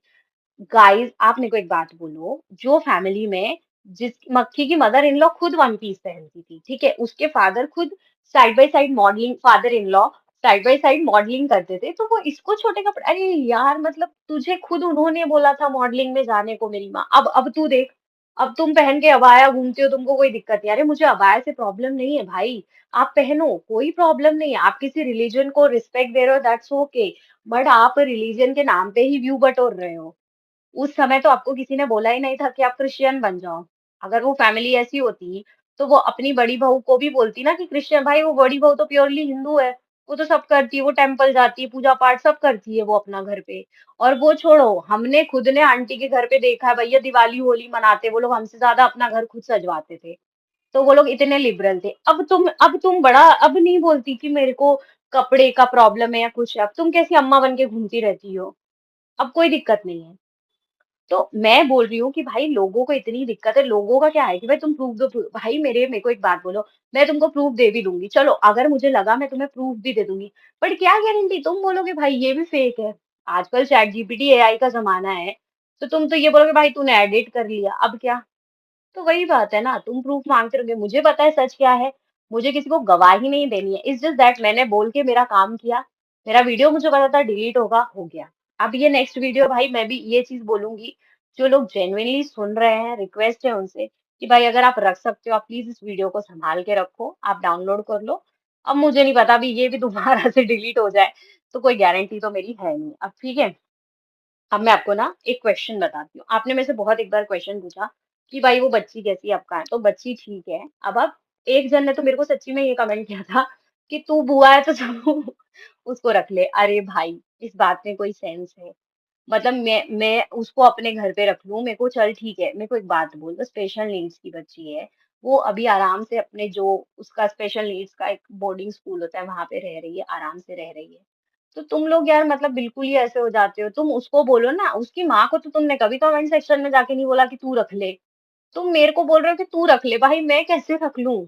गाइस आप मेरे को एक बात बोलो, जो फैमिली में जिस मक्खी की मदर इन लॉ खुद वन पीस पहनती थी, ठीक है, उसके फादर खुद side by side modelling, father in law side by side modelling करते थे, तो वो इसको छोटे कपड़े, अरे यार मतलब तुझे खुद उन्होंने बोला था मॉडलिंग में जाने को मेरी माँ, अब तू देख, अब तुम पहन के अबाया घूमते हो, तुमको कोई दिक्कत नहीं, अरे मुझे अबाया से प्रॉब्लम नहीं है भाई, आप पहनो कोई प्रॉब्लम नहीं है, आप किसी रिलीजन को रिस्पेक्ट दे रहे हो दैट्स ओके, बट आप रिलीजन के नाम पे ही व्यू बटोर रहे हो। उस समय तो आपको किसी ने बोला ही नहीं था कि आप क्रिश्चियन बन जाओ। अगर वो फैमिली ऐसी होती, तो वो अपनी बड़ी बहू को भी बोलती ना कि क्रिश्चियन, भाई वो बड़ी बहू तो प्योरली हिंदू है, वो तो सब करती है, वो टेम्पल जाती है, पूजा-पाठ सब करती है वो अपना घर पे। और वो छोड़ो, हमने खुद ने आंटी के घर पे देखा है भैया दिवाली, होली मनाते, वो लोग हमसे ज़्यादा अपना घर खुद सजवाते थे। तो वो लोग इतने लिबरल थे। अब तुम बड़ा अब नहीं बोलती कि मेरे को कपड़े का प्रॉब्लम है या कुछ है, अब तुम कैसी अम्मा बन के घूमती रहती हो। अब कोई दिक्कत नहीं है। तो मैं बोल रही हूँ कि भाई लोगों को इतनी दिक्कत है, लोगों का क्या है कि भाई तुम प्रूफ दो, प्रूफ भाई मेरे को एक बात बोलो, मैं तुमको प्रूफ दे भी दूंगी, चलो अगर मुझे लगा मैं तुम्हें प्रूफ भी दे दूंगी, बट क्या गारंटी तुम बोलोगे भाई ये भी फेक है। आजकल चैट जीपीटी एआई का जमाना है, तो तुम तो ये बोलोगे भाई तूने एडिट कर लिया, अब क्या? तो वही बात है ना, तुम प्रूफ मांगते रहोगे, मुझे पता है सच क्या है, मुझे किसी को गवाही नहीं देनी है, इट्स जस्ट दैट मैंने बोल के मेरा काम किया, मेरा वीडियो मुझे पता था डिलीट होगा, हो गया। अब ये नेक्स्ट वीडियो भाई मैं भी ये चीज बोलूंगी, जो लोग जेन्युइनली सुन रहे हैं, रिक्वेस्ट है उनसे कि भाई अगर आप रख सकते हो, आप प्लीज इस वीडियो को संभाल के रखो, आप डाउनलोड कर लो। अब मुझे नहीं पता अभी ये भी दोबारा से डिलीट हो जाए, तो कोई गारंटी तो मेरी है नहीं, अब ठीक है। अब मैं आपको ना एक क्वेश्चन बताती हूँ। आपने मेरे से बहुत एक बार क्वेश्चन पूछा कि भाई वो बच्ची कैसी है, अब कहाँ है? तो बच्ची ठीक है। अब आप, एक जन ने तो मेरे को सच्ची में ये कमेंट किया था कि तू बुआ है तो तू उसको रख ले। अरे भाई, इस बात में कोई सेंस है? मतलब मैं उसको अपने घर पे रख लूँ, मेरे को चल ठीक है, मेरे को एक बात बोल, वो स्पेशल नीड्स की बच्ची है, वो अभी आराम से अपने जो उसका स्पेशल नीड्स का एक बोर्डिंग स्कूल होता है, वहाँ पे रह रही है, आराम से रह रही है। तो तुम लोग यार मतलब बिल्कुल ही ऐसे हो जाते हो, तुम उसको बोलो ना, उसकी माँ को तो तुमने कभी कमेंट सेक्शन में जाके नहीं बोला कि तू रख ले, तुम मेरे को बोल रहे हो कि तू रख ले, भाई मैं कैसे रख लूँ?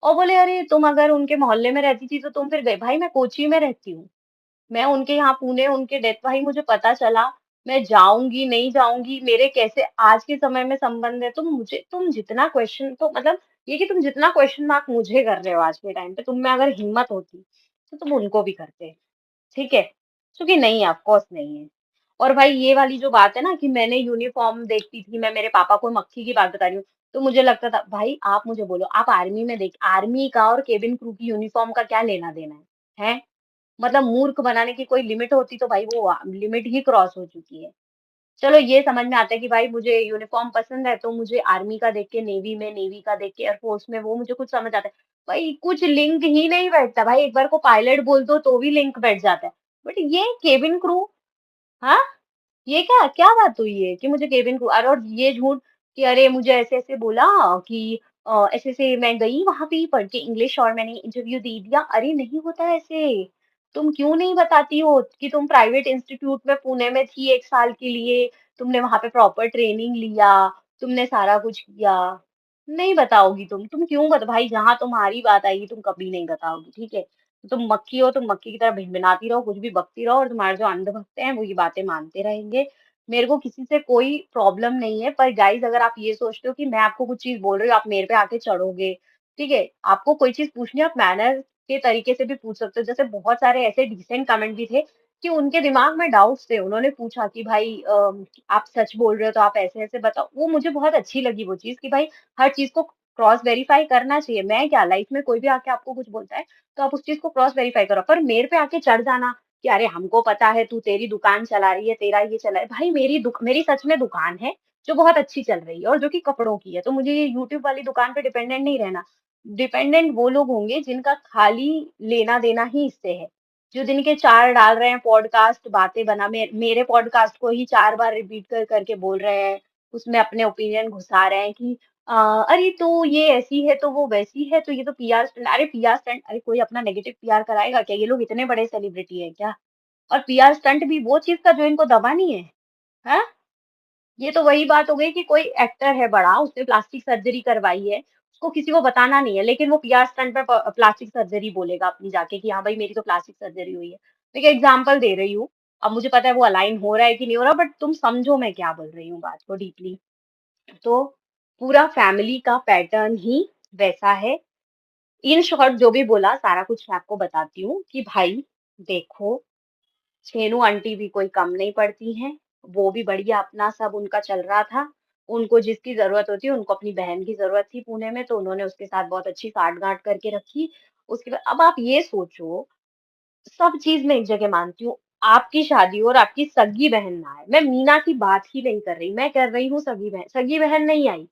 और बोले अरे तुम अगर उनके मोहल्ले में रहती थी तो तुम फिर गए, भाई मैं कोची में रहती हूँ। मैं उनके यहाँ पुणे उनके डेथ भाई मुझे पता चला, मैं जाऊँगी, नहीं जाऊँगी, मेरे कैसे आज के समय में संबंध है, तुम जितना क्वेश्चन तो मतलब ये कि तुम जितना क्वेश्चन मार्क मुझे कर रहे हो आज के टाइम पे, तुम में अगर हिम्मत होती, तो तुम उनको भी करते, ठीक है? क्योंकि नहीं है, ऑफ कोर्स नहीं है। और भाई ये वाली जो बात है ना कि मैंने यूनिफ़ॉर्म देखती थी, मैं मेरे पापा को मक्खी की बात बता रही हूँ, तो मुझे लगता था भाई आप मुझे बोलो, आप आर्मी में देख आर्मी का और केबिन क्रू की यूनिफ़ॉर्म का क्या लेना-देना है? हैं? मतलब मूर्ख बनाने की कोई लिमिट होती तो भाई वो लिमिट ही क्रॉस हो चुकी है। चलो ये समझ में आता है कि भाई मुझे यूनिफ़ॉर्म पसंद है तो मुझे आर्मी का देख के नेवी में, नेवी का देख के एयरफोर्स में वो मुझे कुछ समझ आता है। भाई कुछ लिंक ही नहीं बैठता भाई एक बार को पायलट बोल दो तो भी लिंक बैठ जाता है। बट ये केबिन क्रू हाँ? ये क्या क्या बात हुई है कि मुझे केबिन क्रू अरे और ये झूठ कि अरे मुझे ऐसे-ऐसे बोला कि ऐसे-ऐसे मैं गई वहाँ पे पढ़ के इंग्लिश और मैंने इंटरव्यू दे दिया। अरे नहीं होता ऐसे। तुम क्यों नहीं बताती हो कि तुम प्राइवेट इंस्टीट्यूट में पुणे में थी 1 साल के लिए, तुमने वहाँ पे प्रॉपर ट्रेनिंग लिया, तुमने सारा कुछ किया। नहीं बताओगी तुम क्यों भाई जहाँ तुम्हारी बात आएगी तुम कभी नहीं बताओगी, ठीक है? तुम मक्खी हो, तुम मक्खी की तरह भिनभिनाती रहो, कुछ भी बकती रहो और तुम्हारे जो अंधभक्त हैं वो ये बातें मानते रहेंगे। मेरे को किसी से कोई प्रॉब्लम नहीं है, पर गाइज़ अगर आप ये सोचते हो कि मैं आपको कुछ चीज़ बोल रही हूँ, आप मेरे पे आके चढ़ोगे, ठीक है? आपको कोई चीज़ पूछनी है, आप मैनर के तरीके से भी पूछ सकते हो। जैसे बहुत सारे ऐसे डिसेंट कमेंट भी थे कि उनके दिमाग में डाउट्स थे। उन्होंने पूछा कि भाई आप सच बोल रहे हो तो आप ऐसे-ऐसे बताओ। वो मुझे बहुत अच्छी लगी वो चीज़ कि भाई हर चीज़ को क्रॉस वेरीफाई करना चाहिए। मैं क्या लाइफ में कोई भी आके आपको कुछ बोलता है, तो आप उस चीज़ को क्रॉस वेरीफाई करो। पर मेरे पे आके चढ़ जाना कि अरे हमको पता है तू तेरी दुकान चला रही है, तेरा ये चला है। भाई मेरी सच में दुकान है, जो बहुत अच्छी चल रही है और जो कि कपड़ों की है। तो मुझे ये यूट्यूब वाली दुकान पे डिपेंडेंट नहीं रहना। डिपेंडेंट वो लोग होंगे जिनका खाली लेना-देना ही इससे है। जो दिन के 4 डाल रहे हैं पॉडकास्ट बातें बना मेरे पॉडकास्ट को ही 4 बार रिपीट करके बोल रहे हैं। उसमें अपने ओपिनियन घुसा रहे हैं कि अरे तो ये ऐसी है, तो वो वैसी है, तो ये तो पीआर स्टंट अरे पीआर स्टंट अरे कोई अपना नेगेटिव पीआर कराएगा क्या? ये लोग इतने बड़े सेलिब्रिटी हैं क्या? और पीआर स्टंट भी वो चीज़ का जो इनको दबा नहीं है, हैं? ये तो वही बात हो गई कि कोई एक्टर है बड़ा, उसने प्लास्टिक सर्जरी करवाई है, उसको किसी को बताना नहीं है, लेकिन वो पीआर स्टंट में प्लास्टिक सर्जरी बोलेगा अपनी जाके कि हाँ भाई मेरी तो प्लास्टिक सर्जरी हुई है। मैं एक एग्जांपल दे रही हूँ, अब मुझे पता है वो अलाइन हो रहा है कि नहीं हो रहा बट तुम समझो मैं क्या बोल रही हूँ बात को डीपली। तो पूरा फैमिली का पैटर्न ही वैसा है। इन शॉर्ट जो भी बोला सारा कुछ मैं आपको बताती हूँ कि भाई देखो छेनू आंटी भी कोई कम नहीं पड़ती हैं, वो भी बढ़िया अपना सब उनका चल रहा था। उनको जिसकी ज़रूरत होती है, उनको अपनी बहन की ज़रूरत थी पुणे में, तो उन्होंने उसके साथ बहुत अच्छी साठ-गाँठ करके रखी। उसके बाद अब आप ये सोचो, सब चीज़ मैं एक जगह मानती हूँ, आपकी शादी हो और आपकी सगी बहन ना आए, मैं मीना की बात ही नहीं कर रही, मैं कर रही हूँ सगी बहन नहीं आई।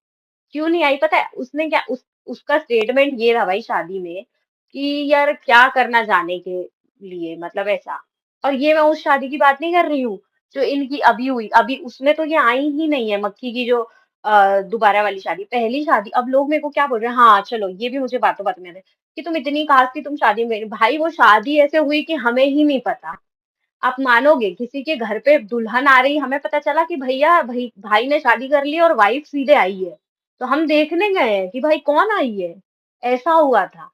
क्यों नहीं आई पता है? उसने क्या उसका स्टेटमेंट ये था भाई शादी में कि यार क्या करना जाने के लिए मतलब ऐसा। और ये मैं उस शादी की बात नहीं कर रही हूँ, जो इनकी अभी हुई। अभी उसमें तो ये आई ही नहीं है मक्खी की जो दोबारा वाली शादी, पहली शादी। अब लोग मेरे को क्या बोल रहे हैं, हाँ, चलो ये भी मुझे बातों-बातों में याद है कि तुम इतनी खास थी, तुम शादी में गई। भाई वो शादी ऐसे हुई कि हमें ही नहीं पता। आप मानोगे किसी के घर पे दुल्हन आ रही हमें पता चला कि भैया भाई ने शादी कर ली और वाइफ सीधे आई है तो हम देखने गए हैं कि भाई कौन आई है ऐसा हुआ था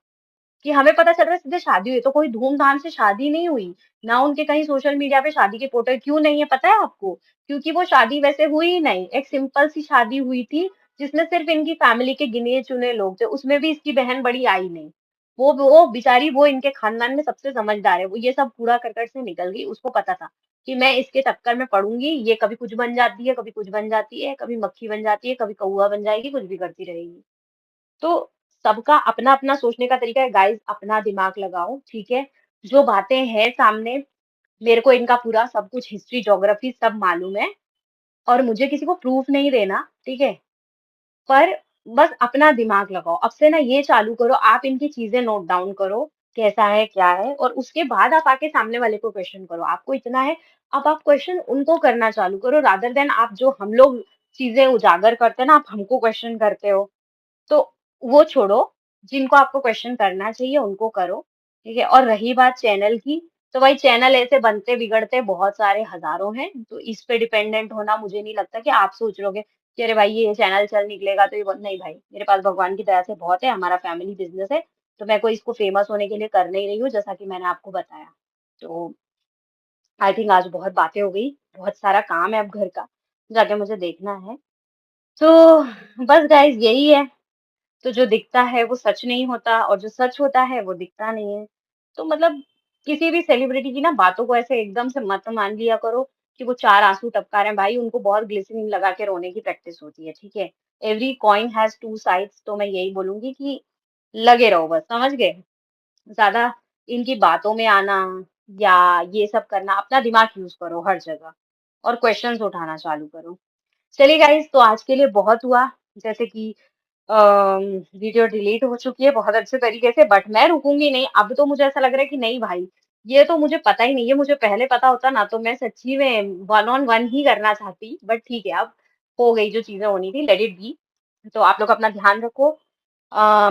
कि हमें पता चल रहा है सीधे शादी हुई तो कोई धूमधाम से शादी नहीं हुई ना उनके कहीं सोशल मीडिया पे शादी के फोटो क्यों नहीं है पता है आपको क्योंकि वो शादी वैसे हुई ही नहीं एक सिंपल सी शादी हुई थी जिसमें सिर्फ इनकी फैमिली के गिने चुने लोग थे उसमें भी इसकी बहन बड़ी आई नहीं वो बेचारी वो इनके खानदान में सबसे समझदार है वो ये सब कूड़ा करकट से निकल गई उसको पता था कि मैं इसके चक्कर में पड़ूंगी ये कभी कुछ बन जाती है कभी कुछ बन जाती है कभी मक्खी बन जाती है कभी कौवा बन जाएगी कुछ भी करती रहेगी तो सबका अपना-अपना सोचने का तरीका है गाइस अपना दिमाग लगाओ, ठीक है? जो बातें हैं सामने मेरे को इनका पूरा सब कुछ हिस्ट्री, ज्योग्राफी सब मालूम है और मुझे किसी को प्रूफ नहीं देना, ठीक है? पर बस अपना दिमाग लगाओ। अब से ना ये चालू करो, आप इनकी चीज़ें नोट डाउन करो, कैसा है, क्या है और उसके बाद आप आके सामने वाले को क्वेश्चन करो। आपको इतना है, अब आप क्वेश्चन उनको करना चालू करो रादर देन आप जो हम लोग चीज़ें उजागर करते हैं ना, आप हमको क्वेश्चन करते हो। तो वो छोड़ो, जिनको आपको क्वेश्चन करना चाहिए उनको करो, ठीक है? और रही बात चैनल की, तो भाई चैनल ऐसे बनते बिगड़ते बहुत सारे हज़ारों हैं, तो इस पे डिपेंडेंट होना मुझे नहीं लगता कि आप सोच लोगे कि अरे भाई ये चैनल चल निकलेगा तो ये बहुत नहीं भाई, मेरे पास भगवान की दया से बहुत है, हमारा फैमिली बिज़नेस है, तो मैं कोई इसको फेमस होने के लिए कर नहीं रही हूँ, जैसा कि मैंने आपको बताया। तो आई थिंक आज बहुत बातें हो गई, बहुत सारा काम है अब घर का, जाके मुझे देखना है। तो बस गाइज़ यही है। तो जो दिखता है वो सच नहीं होता और जो सच होता है वो दिखता नहीं है। तो मतलब किसी भी सेलिब्रिटी की ना बातों को ऐसे एकदम से मत मान लिया करो कि वो 4 आँसू टपका रहे हैं। भाई उनको बहुत ग्लिसरीन लगा के रोने की प्रैक्टिस होती है, ठीक है? एवरी कॉइन हैज़ 2 साइड्स तो मैं यही बोलूँगी कि लगे रहो बस, समझ गए? ज़्यादा इनकी बातों में आना या ये सब करना अपना दिमाग यूज़ करो हर जगह और क्वेश्चन्स उठाना चालू करो। चलिए गाइज़ तो आज के लिए बहुत हुआ। जैसे कि वीडियो डिलीट हो चुकी है बहुत अच्छे तरीके से बट मैं रुकूंगी नहीं। अब तो मुझे ऐसा लग रहा है कि नहीं भाई, ये तो मुझे पता ही नहीं है। मुझे पहले पता होता ना तो मैं सच्ची में वन ऑन वन ही करना चाहती। बट ठीक है, अब हो गई जो चीजें होनी थी, लेट इट बी। तो आप लोग अपना ध्यान रखो।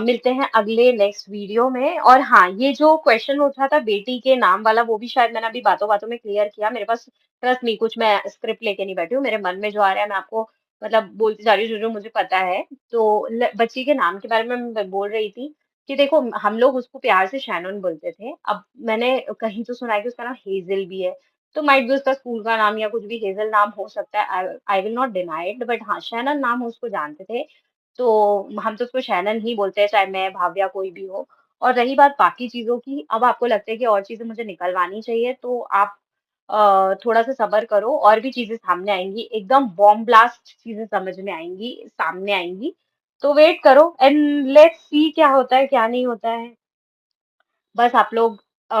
मिलते हैं अगले नेक्स्ट वीडियो में। और हाँ, ये जो क्वेश्चन उठा था बेटी के नाम वाला, वो भी शायद मैंने अभी बातों बातों में क्लियर किया। मेरे पास ट्रस्ट मी, कुछ मैं स्क्रिप्ट लेके नहीं बैठी हूँ। मेरे मन में जो आ रहा है मैं आपको मतलब बोलती जा रही हूँ, जो मुझे पता है। तो बच्ची के नाम के बारे में मैं बोल रही थी कि देखो, हम लोग उसको प्यार से शैनन बोलते थे। अब मैंने कहीं तो सुना है कि उसका नाम हेजल भी है, तो माइट भी उसका स्कूल का नाम या कुछ भी हेजल नाम हो सकता है। I I will not deny it, but हाँ, शैनन नाम हम उसको जानते थे। तो हम तो उसको शैनन ही बोलते हैं, चाहे मैं, भाव्या कोई भी हो। और रही बात बाकी चीज़ों की, अब आपको लगता है कि और चीज़ें मुझे निकलवानी चाहिए, तो आप थोड़ा-सा सब्र करो, और भी चीज़ें सामने आएँगी, एकदम बॉम्ब ब्लास्ट चीज़ें समझ में आएँगी, सामने आएँगी। तो वेट करो एंड लेट्स सी क्या होता है, क्या नहीं होता है। बस आप लोग अ,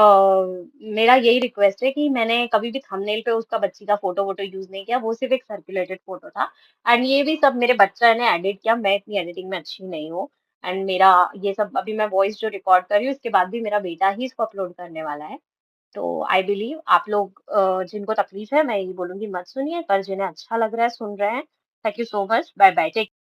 मेरा यही रिक्वेस्ट है कि मैंने कभी भी थंबनेल पे उसका बच्ची का फ़ोटो-वोटो यूज़ नहीं किया, वो सिर्फ़ एक सर्कुलेटेड फ़ोटो था। एंड ये भी सब मेरे बच्चा ने एडिट किया, मैं इतनी एडिटिंग में अच्छी नहीं हूँ। एंड मेरा ये सब अभी मैं वॉइस जो रिकॉर्ड कर रही हूँ, इसके बाद भी मेरा बेटा ही इसको अपलोड करने वाला है। तो आई बिलीव आप लोग जिनको तकलीफ है, मैं यही बोलूँगी मत सुनिए, पर जिन्हें अच्छा लग रहा है, सुन रहे हैं, thank you so much. Bye bye. Take